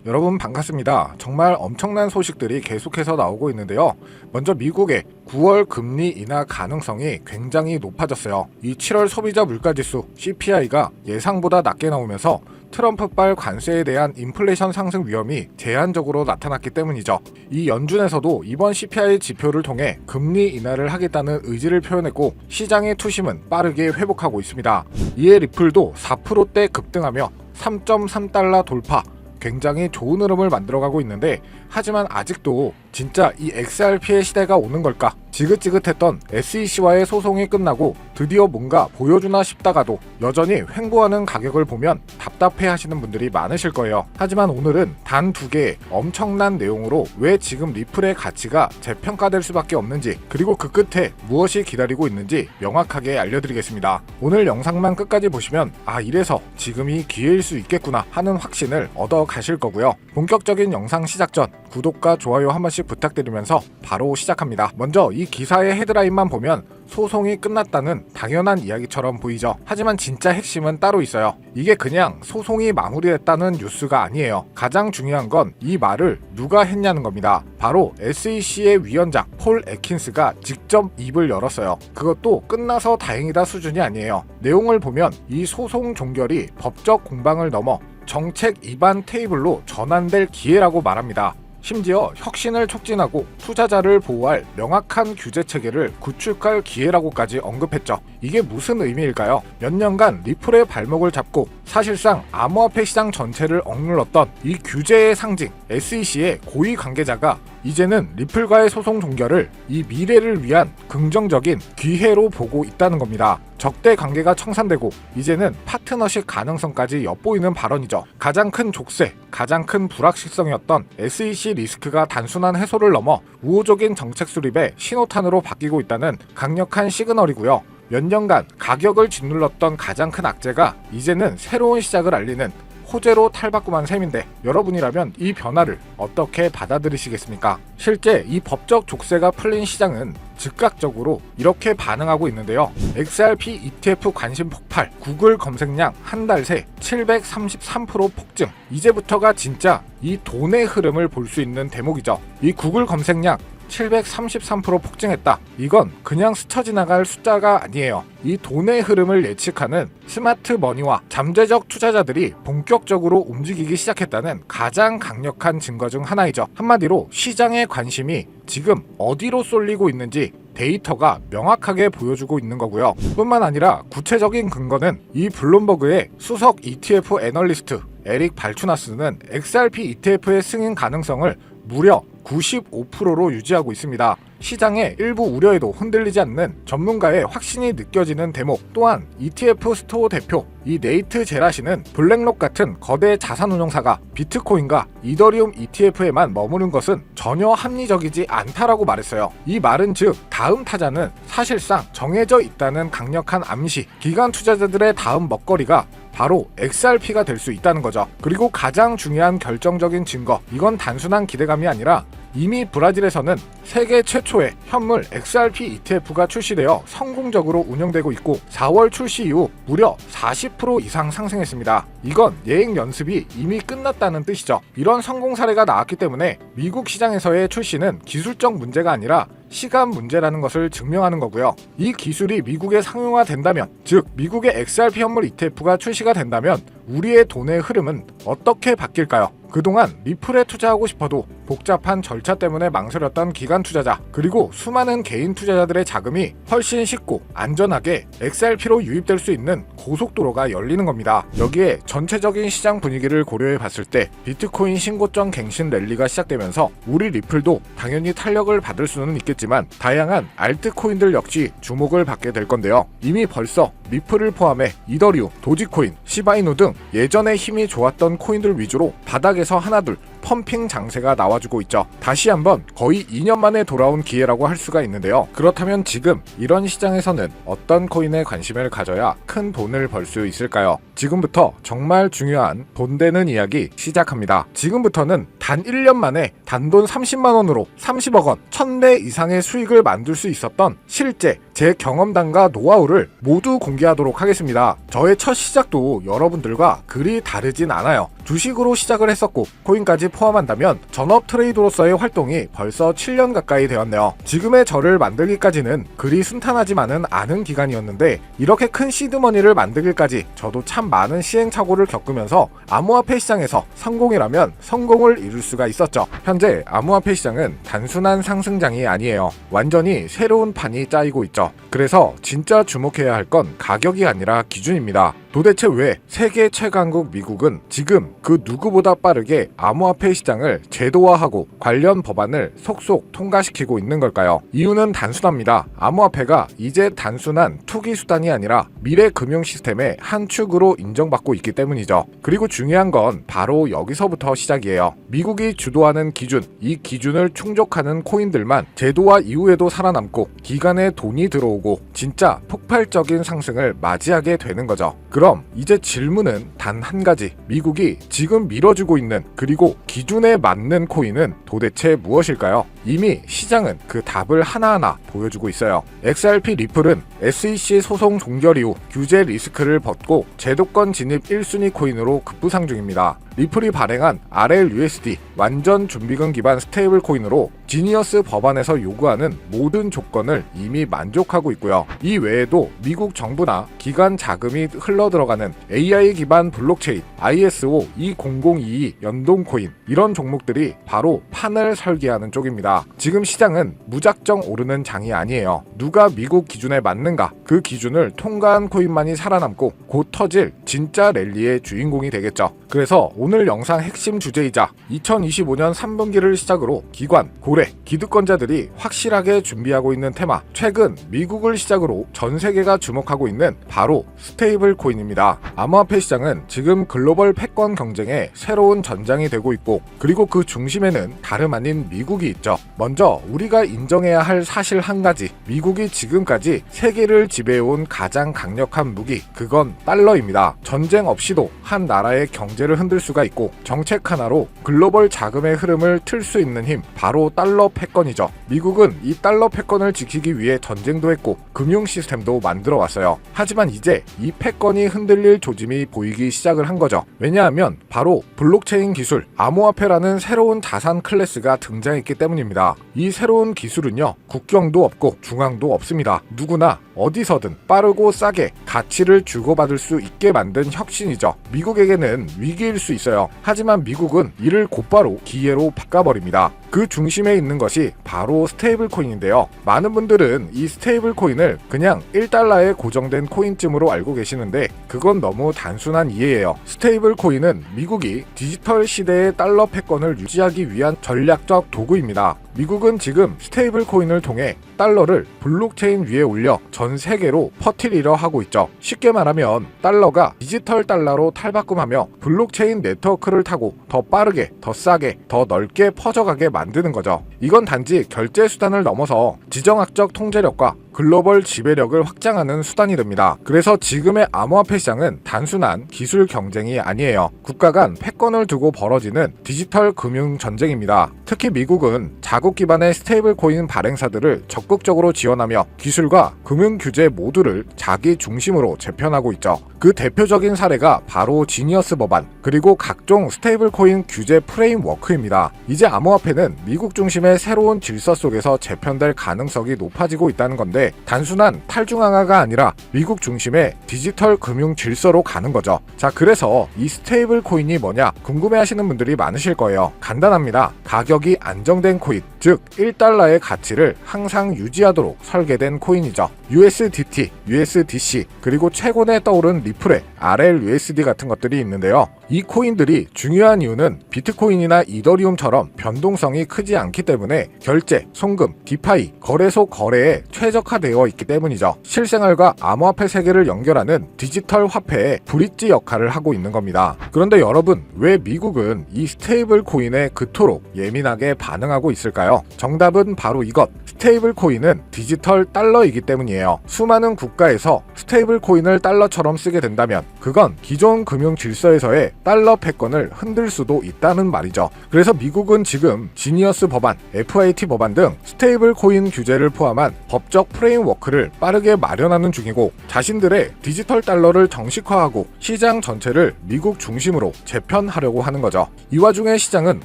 여러분 반갑습니다. 정말 엄청난 소식들이 계속해서 나오고 있는데요. 먼저 미국의 9월 금리 인하 가능성이 굉장히 높아졌어요. 이 7월 소비자 물가지수 CPI가 예상보다 낮게 나오면서 트럼프발 관세에 대한 인플레이션 상승 위험이 제한적으로 나타났기 때문이죠. 이 연준에서도 이번 CPI 지표를 통해 금리 인하를 하겠다는 의지를 표현했고 시장의 투심은 빠르게 회복하고 있습니다. 이에 리플도 4%대 급등하며 3.3달러 돌파, 굉장히 좋은 흐름을 만들어가고 있는데 하지만 아직도 진짜 이 XRP의 시대가 오는 걸까? 지긋지긋했던 SEC와의 소송이 끝나고 드디어 뭔가 보여주나 싶다가도 여전히 횡보하는 가격을 보면 답답해 하시는 분들이 많으실 거예요. 하지만 오늘은 단 두 개의 엄청난 내용으로 왜 지금 리플의 가치가 재평가될 수밖에 없는지, 그리고 그 끝에 무엇이 기다리고 있는지 명확하게 알려드리겠습니다. 오늘 영상만 끝까지 보시면 이래서 지금이 기회일 수 있겠구나 하는 확신을 얻어 가실 거고요. 본격적인 영상 시작 전 구독과 좋아요 한 번씩 부탁드리면서 바로 시작합니다. 먼저 이 기사의 헤드라인만 보면 소송이 끝났다는 당연한 이야기처럼 보이죠. 하지만 진짜 핵심은 따로 있어요. 이게 그냥 소송이 마무리됐다는 뉴스가 아니에요. 가장 중요한 건 이 말을 누가 했냐는 겁니다. 바로 SEC의 위원장 폴 애킨스가 직접 입을 열었어요. 그것도 끝나서 다행이다 수준이 아니에요. 내용을 보면 이 소송 종결이 법적 공방을 넘어 정책 입안 테이블로 전환될 기회라고 말합니다. 심지어 혁신을 촉진하고 투자자를 보호할 명확한 규제 체계를 구축할 기회라고까지 언급했죠. 이게 무슨 의미일까요? 몇 년간 리플의 발목을 잡고 사실상 암호화폐 시장 전체를 억눌렀던 이 규제의 상징 SEC의 고위 관계자가 이제는 리플과의 소송 종결을 이 미래를 위한 긍정적인 기회로 보고 있다는 겁니다. 적대 관계가 청산되고 이제는 파트너십 가능성까지 엿보이는 발언이죠. 가장 큰 족쇄, 가장 큰 불확실성이었던 SEC 리스크가 단순한 해소를 넘어 우호적인 정책 수립의 신호탄으로 바뀌고 있다는 강력한 시그널이고요. 몇 년간 가격을 짓눌렀던 가장 큰 악재가 이제는 새로운 시작을 알리는 호재로 탈바꿈한 셈인데 여러분이라면 이 변화를 어떻게 받아들이시겠습니까? 실제 이 법적 족쇄가 풀린 시장은 즉각적으로 이렇게 반응하고 있는데요. XRP ETF 관심 폭발, 구글 검색량 한 달 새 733% 폭증. 이제부터가 진짜 이 돈의 흐름을 볼 수 있는 대목이죠. 이 구글 검색량 733% 폭증했다. 이건 그냥 스쳐 지나갈 숫자가 아니에요. 이 돈의 흐름을 예측하는 스마트 머니와 잠재적 투자자들이 본격적으로 움직이기 시작했다는 가장 강력한 증거 중 하나이죠. 한마디로 시장의 관심이 지금 어디로 쏠리고 있는지 데이터가 명확하게 보여주고 있는 거고요. 뿐만 아니라 구체적인 근거는 이 블룸버그의 수석 ETF 애널리스트 에릭 발추나스는 XRP ETF의 승인 가능성을 무려 95%로 유지하고 있습니다. 시장의 일부 우려에도 흔들리지 않는 전문가의 확신이 느껴지는 대목. 또한 ETF 스토어 대표 이 네이트 제라시는 블랙록 같은 거대 자산운용사가 비트코인과 이더리움 ETF에만 머무는 것은 전혀 합리적이지 않다라고 말했어요. 이 말은 즉 다음 타자는 사실상 정해져 있다는 강력한 암시, 기관 투자자들의 다음 먹거리가 바로 XRP가 될 수 있다는 거죠. 그리고 가장 중요한 결정적인 증거, 이건 단순한 기대감이 아니라 이미 브라질에서는 세계 최초의 현물 XRP ETF가 출시되어 성공적으로 운영되고 있고 4월 출시 이후 무려 40% 이상 상승했습니다. 이건 예행 연습이 이미 끝났다는 뜻이죠. 이런 성공 사례가 나왔기 때문에 미국 시장에서의 출시는 기술적 문제가 아니라 시간 문제라는 것을 증명하는 거고요. 이 기술이 미국에 상용화된다면, 즉 미국의 XRP 현물 ETF가 출시가 된다면 우리의 돈의 흐름은 어떻게 바뀔까요? 그동안 리플에 투자하고 싶어도 복잡한 절차 때문에 망설였던 기관 투자자, 그리고 수많은 개인 투자자들의 자금이 훨씬 쉽고 안전하게 XRP로 유입될 수 있는 고속도로가 열리는 겁니다. 여기에 전체적인 시장 분위기를 고려해 봤을 때 비트코인 신고점 갱신 랠리가 시작되면서 우리 리플도 당연히 탄력을 받을 수는 있겠지만 다양한 알트코인들 역시 주목을 받게 될 건데요. 이미 벌써 리플을 포함해 이더리움, 도지코인, 시바이누 등 예전에 힘이 좋았던 코인들 위주로 바닥에서 하나둘 펌핑 장세가 나와주고 있죠. 다시 한번 거의 2년 만에 돌아온 기회라고 할 수가 있는데요. 그렇다면 지금 이런 시장에서는 어떤 코인에 관심을 가져야 큰 돈을 벌 수 있을까요? 지금부터 정말 중요한 돈 되는 이야기 시작합니다. 지금부터는 단 1년 만에 단돈 30만 원으로 30억 원, 1000배 이상의 수익을 만들 수 있었던 실제 제 경험담과 노하우를 모두 공개하도록 하겠습니다. 저의 첫 시작도 여러분들과 그리 다르진 않아요. 주식으로 시작을 했었고 코인까지 포함한다면 전업 트레이더로서의 활동이 벌써 7년 가까이 되었네요. 지금의 저를 만들기까지는 그리 순탄하지만은 않은 기간이었는데 이렇게 큰 시드머니를 만들기까지 저도 참 많은 시행착오를 겪으면서 암호화폐 시장에서 성공이라면 성공을 이룰 수가 있었죠. 현재 암호화폐 시장은 단순한 상승장이 아니에요. 완전히 새로운 판이 짜이고 있죠. 그래서 진짜 주목해야 할 건 가격이 아니라 기준입니다. 도대체 왜 세계 최강국 미국은 지금 그 누구보다 빠르게 암호화폐 시장을 제도화하고 관련 법안을 속속 통과시키고 있는 걸까요? 이유는 단순합니다. 암호화폐가 이제 단순한 투기 수단이 아니라 미래 금융 시스템의 한 축으로 인정받고 있기 때문이죠. 그리고 중요한 건 바로 여기서부터 시작이에요. 미국이 주도하는 기준, 이 기준을 충족하는 코인들만 제도화 이후에도 살아남고 기간에 돈이 들어오고 진짜 폭발적인 상승을 맞이하게 되는 거죠. 그럼 이제 질문은 단 한 가지. 미국이 지금 밀어주고 있는 그리고 기준에 맞는 코인은 도대체 무엇일까요? 이미 시장은 그 답을 하나하나 보여주고 있어요. XRP 리플은 SEC 소송 종결 이후 규제 리스크를 벗고 제도권 진입 1순위 코인으로 급부상 중입니다. 리플이 발행한 RLUSD 완전 준비금 기반 스테이블 코인으로 지니어스 법안에서 요구하는 모든 조건을 이미 만족하고 있고요. 이 외에도 미국 정부나 기관 자금이 흘러들어가는 AI 기반 블록체인 ISO 20022 연동 코인 이런 종목들이 바로 판을 설계하는 쪽입니다. 지금 시장은 무작정 오르는 장이 아니에요. 누가 미국 기준에 맞는가 그 기준을 통과한 코인만이 살아남고 곧 터질 진짜 랠리의 주인공이 되겠죠. 그래서 오늘 영상 핵심 주제이자 2025년 3분기를 시작으로 기관, 고래, 기득권자들이 확실하게 준비하고 있는 테마, 최근 미국을 시작으로 전 세계가 주목하고 있는 바로 스테이블 코인입니다. 암호화폐 시장은 지금 글로벌 패권 경쟁의 새로운 전장이 되고 있고 그리고 그 중심에는 다름 아닌 미국이 있죠. 먼저 우리가 인정해야 할 사실 한 가지, 미국이 지금까지 세계를 지배해온 가장 강력한 무기, 그건 달러입니다. 전쟁 없이도 한 나라의 경제를 흔들 수가 있고 정책 하나로 글로벌 자금의 흐름을 틀 수 있는 힘, 바로 달러 패권이죠. 미국은 이 달러 패권을 지키기 위해 전쟁도 했고 금융 시스템도 만들어 왔어요. 하지만 이제 이 패권이 흔들릴 조짐이 보이기 시작을 한 거죠. 왜냐하면 바로 블록체인 기술, 암호화폐라는 새로운 자산 클래스가 등장했기 때문입니다. 이 새로운 기술은요, 국경도 없고 중앙도 없습니다. 누구나 어디서든 빠르고 싸게 가치를 주고받을 수 있게 만든 혁신이죠. 미국에게는 위기일 수 있어요. 하지만 미국은 이를 곧바로 기회로 바꿔버립니다. 그 중심에 있는 것이 바로 스테이블 코인인데요. 많은 분들은 이 스테이블 코인을 그냥 1달러에 고정된 코인쯤으로 알고 계시는데 그건 너무 단순한 이해예요. 스테이블 코인은 미국이 디지털 시대의 달러 패권을 유지하기 위한 전략적 도구입니다. 미국은 지금 스테이블 코인을 통해 달러를 블록체인 위에 올려 전 세계로 퍼뜨리려 하고 있죠. 쉽게 말하면 달러가 디지털 달러로 탈바꿈하며 블록체인 네트워크를 타고 더 빠르게, 더 싸게, 더 넓게 퍼져가게 만드는 거죠. 이건 단지 결제 수단을 넘어서 지정학적 통제력과 글로벌 지배력을 확장하는 수단이 됩니다. 그래서 지금의 암호화폐 시장은 단순한 기술 경쟁이 아니에요. 국가 간 패권을 두고 벌어지는 디지털 금융 전쟁입니다. 특히 미국은 자국 기반의 스테이블 코인 발행사들을 적극적으로 지원하며 기술과 금융 규제 모두를 자기 중심으로 재편하고 있죠. 그 대표적인 사례가 바로 지니어스 법안, 그리고 각종 스테이블 코인 규제 프레임워크입니다. 이제 암호화폐는 미국 중심의 새로운 질서 속에서 재편될 가능성이 높아지고 있다는 건데 단순한 탈중앙화가 아니라 미국 중심의 디지털 금융 질서로 가는 거죠. 자, 그래서 이 스테이블 코인이 뭐냐 궁금해하시는 분들이 많으실 거예요. 간단합니다. 가격이 안정된 코인, 즉 1달러의 가치를 항상 유지하도록 설계된 코인이죠. USDT, USDC, 그리고 최근에 떠오른 리플의 RLUSD 같은 것들이 있는데요. 이 코인들이 중요한 이유는 비트코인이나 이더리움처럼 변동성이 크지 않기 때문에 결제, 송금, 디파이, 거래소 거래에 최적화되어 있기 때문이죠. 실생활과 암호화폐 세계를 연결하는 디지털 화폐의 브릿지 역할을 하고 있는 겁니다. 그런데 여러분, 왜 미국은 이 스테이블 코인에 그토록 예민하게 반응하고 있을까요? 정답은 바로 이것, 스테이블 코인은 디지털 달러이기 때문이에요. 수많은 국가에서 스테이블 코인을 달러처럼 쓰게 된다면 그건 기존 금융 질서에서의 달러 패권을 흔들 수도 있다는 말이죠. 그래서 미국은 지금 지니어스 법안, FIT 법안 등 스테이블 코인 규제를 포함한 법적 프레임워크를 빠르게 마련하는 중이고 자신들의 디지털 달러를 정식화하고 시장 전체를 미국 중심으로 재편하려고 하는 거죠. 이 와중에 시장은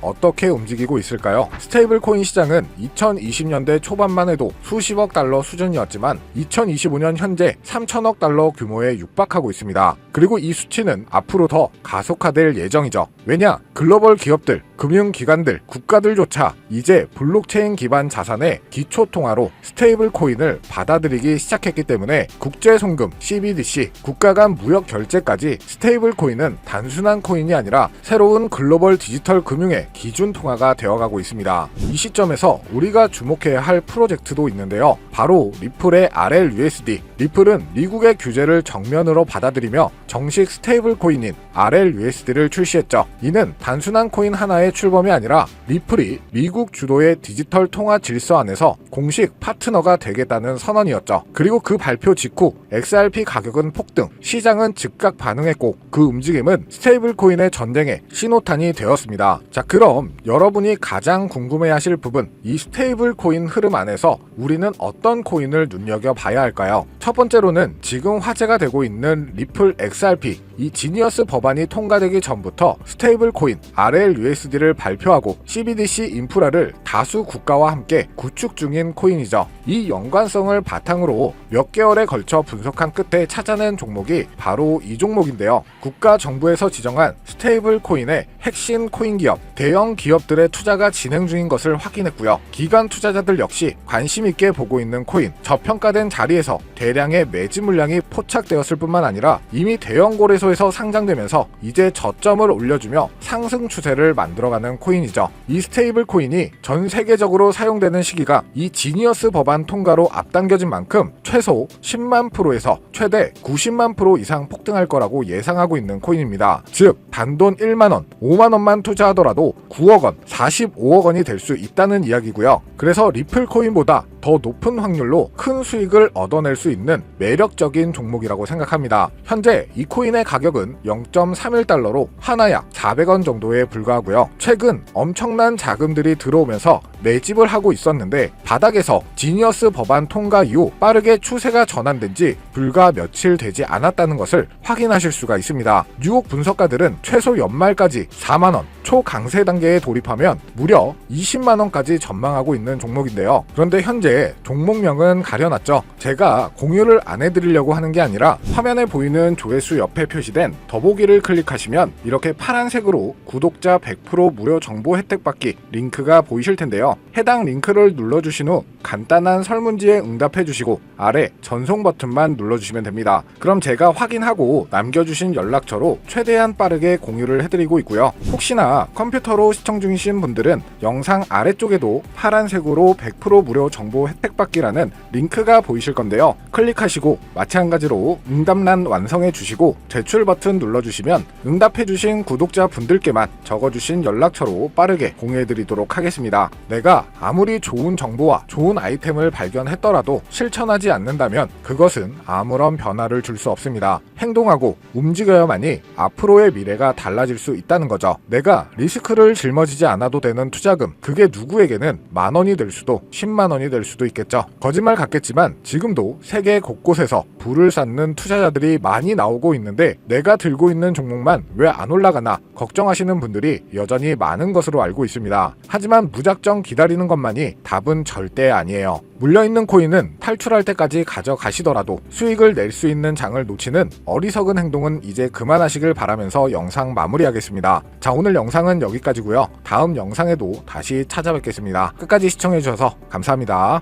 어떻게 움직이고 있을까요? 스테이블 코인 시장은 2020년대 초반만 해도 수십억 달러 수준이었지만 2025년 현재 3천억 달러 규모에 육박하고 있습니다. 그리고 이 수치는 앞으로 더 가속화될 예정이죠. 왜냐? 글로벌 기업들, 금융기관들, 국가들조차 이제 블록체인 기반 자산의 기초통화로 스테이블 코인을 받아들이기 시작했기 때문에 국제송금, CBDC, 국가 간 무역 결제까지 스테이블 코인은 단순한 코인이 아니라 새로운 글로벌 디지털 금융의 기준 통화가 되어가고 있습니다. 이 시점에서 우리가 주목해야 할 프로젝트도 있는데요. 바로 리플의 RLUSD. 리플은 미국의 규제를 정면으로 받아들이며 정식 스테이블 코인인 RLUSD를 출시했죠. 이는 단순한 코인 하나의 출범이 아니라 리플이 미국 주도의 디지털 통화 질서 안에서 공식 파트너가 되겠다는 선언이었죠. 그리고 그 발표 직후 XRP 가격은 폭등, 시장은 즉각 반응했고 그 움직임은 스테이블 코인의 전쟁의 신호탄이 되었습니다. 자, 그럼 여러분이 가장 궁금해하실 부분, 이 스테이블 코인 흐름 안에서 우리는 어떤 코인을 눈여겨봐야 할까요? 첫 번째로는 지금 화제가 되고 있는 리플 XRP, 이 지니어스 법안이 통과되기 전부터 스테이블 코인 RLUSD를 발표하고 CBDC 인프라를 다수 국가와 함께 구축 중인 코인이죠. 이 연관성을 바탕으로 몇 개월에 걸쳐 분석한 끝에 찾아낸 종목이 바로 이 종목인데요. 국가 정부에서 지정한 스테이블 코인의 핵심 코인 기업, 대형 기업들의 투자가 진행 중인 것을 확인했고요. 기관 투자자들 역시 관심 있게 보고 있는 코인, 저평가된 자리에서 대량의 매집 물량이 포착되었을 뿐만 아니라 이미 대형 거래소에서 상장되면서 이제 저점을 올려주며 상승 추세를 만들어가는 코인이죠. 이 스테이블 코인이 전 세계적으로 사용되는 시기가 이 지니어스 법안 통과로 앞당겨진 만큼 최소 10만 프로에서 최대 90만 프로 이상 폭등할 거라고 예상하고 있는 코인입니다. 즉 단돈 1만원, 5만원만 투자하더라도 9억원, 45억원이 될 수 있다는 이야기고요. 그래서 리플 코인보다 더 높은 확률로 큰 수익을 얻어낼 수 있는 매력적인 종목이라고 생각합니다. 현재 이 코인의 가격은 0.31달러로 하나 약 400원 정도에 불과하고요. 최근 엄청난 자금들이 들어오면서 매집을 하고 있었는데 바닥에서 지니어스 법안 통과 이후 빠르게 추세가 전환된 지 불과 며칠 되지 않았다는 것을 확인하실 수가 있습니다. 뉴욕 분석가들은 최소 연말까지 4만원, 초강세 단계에 돌입하면 무려 20만원까지 전망하고 있는 종목인데요. 그런데 현재 종목명은 가려놨죠. 제가 공유를 안 해드리려고 하는 게 아니라 화면에 보이는 조회수 옆에 표시된 더보기를 클릭하시면 이렇게 파란색으로 구독자 100% 무료 정보 혜택 받기 링크가 보이실 텐데요. 해당 링크를 눌러주신 후 간단한 설문지에 응답해주시고 아래 전송 버튼만 눌러주시면 됩니다. 그럼 제가 확인하고 남겨주신 연락처로 최대한 빠르게 공유를 해드리고 있고요. 혹시나 컴퓨터로 시청 중이신 분들은 영상 아래쪽에도 파란색으로 100% 무료 정보 혜택 받기라는 링크가 보이실 건데요. 클릭하시고 마찬가지로 응답란 완성해 주시고 제출 버튼 눌러주시면 응답해주신 구독자 분들께만 적어주신 연락처로 빠르게 공유해드리도록 하겠습니다. 내가 아무리 좋은 정보와 좋은 아이템을 발견했더라도 실천하지 않는다면 그것은 아무런 변화를 줄 수 없습니다. 행동하고 움직여야만이 앞으로의 미래가 달라질 수 있다는 거죠. 내가 리스크를 짊어지지 않아도 되는 투자금, 그게 누구에게는 만원이 될 수도 10만원이 될 수도 있겠죠. 거짓말 같겠지만 지금도 세계 곳곳에서 불을 쌓는 투자자들이 많이 나오고 있는데 내가 들고 있는 종목만 왜 안 올라가나 걱정하시는 분들이 여전히 많은 것으로 알고 있습니다. 하지만 무작정 기다리는 것만이 답은 절대 아니에요. 물려있는 코인은 탈출할 때까지 가져가시더라도 수익을 낼 수 있는 장을 놓치는 어리석은 행동은 이제 그만하시길 바라면서 영상 마무리하겠습니다. 자, 오늘 영상은 여기까지고요. 다음 영상에도 다시 찾아뵙겠습니다. 끝까지 시청해주셔서 감사합니다.